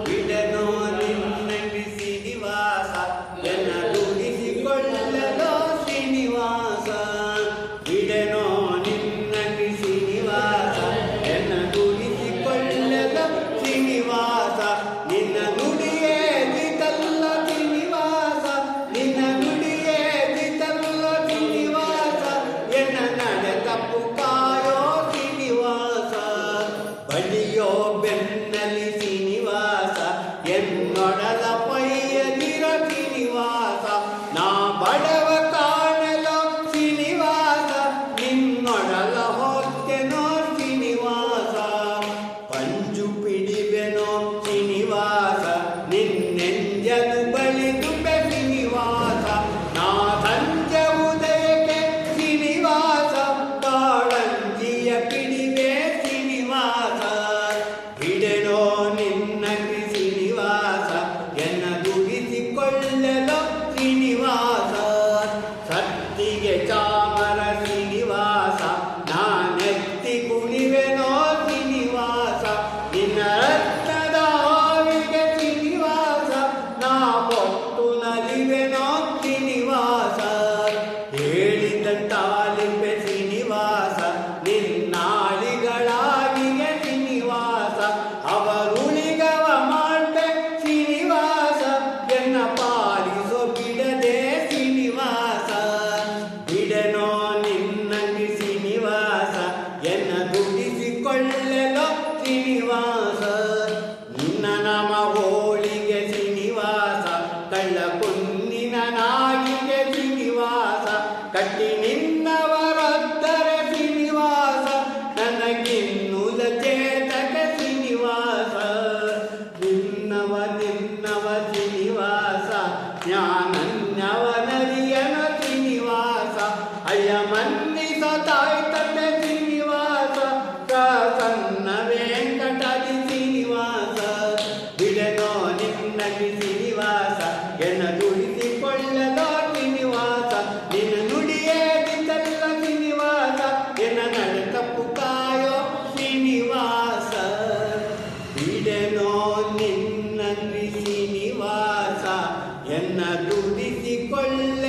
ಬಿಡನೋ ನಿನ್ನಂಗಿ ಶ್ರೀನಿವಾಸ ಎನ್ನ ದುಡಿಸಿಕೊಳ್ಳಲೋ ಶ್ರೀನಿವಾಸ ಬಿಡನೋ ನಿನ್ನಂಗಿ ಶ್ರೀನಿವಾಸ ಎನ್ನ ದುಡಿಸಿಕೊಳ್ಳಲೋ ಶ್ರೀನಿವಾಸ ನಿನ್ನ ನುಡಿಯೇ ದಿತಲ್ಲ ಶ್ರೀನಿವಾಸ ನಿನ್ನ ನುಡಿಯೇ ದಿತಲ್ಲ ಶ್ರೀನಿವಾಸ ಎನ್ನ ನಡೆ ತಪ್ಪು ಕಾಯೋ ಶ್ರೀನಿವಾಸ ಬಳಿಯೋ ಬೆನ್ನಲಿ ಶ್ರೀನಿವಾಸ ಎನ್ನೊಡಲ ಪೈಯದಿರ ಶ್ರೀನಿವಾಸ ನಾ ಬಡವ ಕಾಣಲೋ ಶ್ರೀನಿವಾಸ ನಿನ್ನೊಡಲ ಹೋಗ್ತೆನೋ ಶ್ರೀನಿವಾಸ ಪಂಜು ಪಿಡಿವೆನೋ ಶ್ರೀನಿವಾಸ ನಿನ್ನೆಂಜಲು ಬಳಿದು ಶ್ರೀನಿವಾಸ ನಾ ಸಂಜೆ ಉದಯಕ್ಕೆ ಶ್ರೀನಿವಾಸ ಕಾಳಂಜಿಯ ಪಿಡಿವೆ ಶ್ರೀನಿವಾಸ ಬಿಡೆನೋ ನಿನ್ನಂಗಿ ಶ್ರೀನಿವಾಸ ಎನ್ನ ದುಡಿಸಿಕೊಳ್ಳಲೋ ಶ್ರೀನಿವಾಸ ಸತ್ತಿಗೆ ಚಾಮರ ಶ್ರೀನಿವಾಸ ನಾನೆತ್ತಿ ಕುಣಿವೆನೋ ಶ್ರೀನಿವಾಸ ನಿನ್ನ ರತ್ನದ ಹಾವಿಗೆ ಶ್ರೀನಿವಾಸ ನಾ ಹೊತ್ತು ನಲಿವೆನೋ ಶ್ರೀನಿವಾಸ ಹೇಳಿದಂತಾಲಿಪೆ ಶ್ರೀನಿವಾಸ ನಿನ್ನಾಳಿಗಳಾಗಿಗೆ ಶ್ರೀನಿವಾಸ ಅವರುಳಿಗವ ಮಾಡ್ತೆ ಶ್ರೀನಿವಾಸ ಎನ್ನ ಪಾಲಿಸೋ ಬಿಡದೆ ಶ್ರೀನಿವಾಸ ಬಿಡನೋ ನಿನ್ನಂಗಿ ಶ್ರೀನಿವಾಸ ಎನ್ನ ದುಡಿಸಿಕೊಳ್ಳಲೋ ಶ್ರೀನಿವಾಸ ನಿನ್ನ ನಮ ಹೋಳಿಗೆ ಶ್ರೀನಿವಾಸ ಕಳ್ಳ ಕುನ್ನಿನ ನಾಯಿಗೆ ಶ್ರೀನಿವಾಸ ಕಟ್ಟಿ ನಿನ್ನವರೊದ್ದರೆ ಶ್ರೀನಿವಾಸ ನನಗಿನ್ನುಲ ಚೇತಕ ಶ್ರೀನಿವಾಸ ನಿನ್ನವ ಶ್ರೀನಿವಾಸ ಜ್ಞಾನನ್ಯವ ನರಿಯನ ಶ್ರೀನಿವಾಸ ಅಯ್ಯ ಮನ್ನಿಸ ತಾಯಿ ತಂದೆ ಶ್ರೀನಿವಾಸ ಪ್ರಸನ್ನ ವೆಂಕಟಾದಿ ಶ್ರೀನಿವಾಸ ಬಿಡನೋ ನಿನ್ನಗಿ ಶ್ರೀನಿವಾಸ ಎನ್ನ ದುಡಿಸಿಕೊಳ್ಳಲೋ ಶ್ರೀನಿವಾಸ ನಿನ್ನ ನುಡಿಯೇ ದಿತಲ್ಲ ಶ್ರೀನಿವಾಸ ಎನ್ನ ನಡೆ ತಪ್ಪು ಕಾಯೋ ಶ್ರೀನಿವಾಸ ಬಿಡನೋ ನಿನ್ನಂಗಿ ಶ್ರೀನಿವಾಸ ಎನ್ನ ದುಡಿಸಿಕೊಳ್ಳ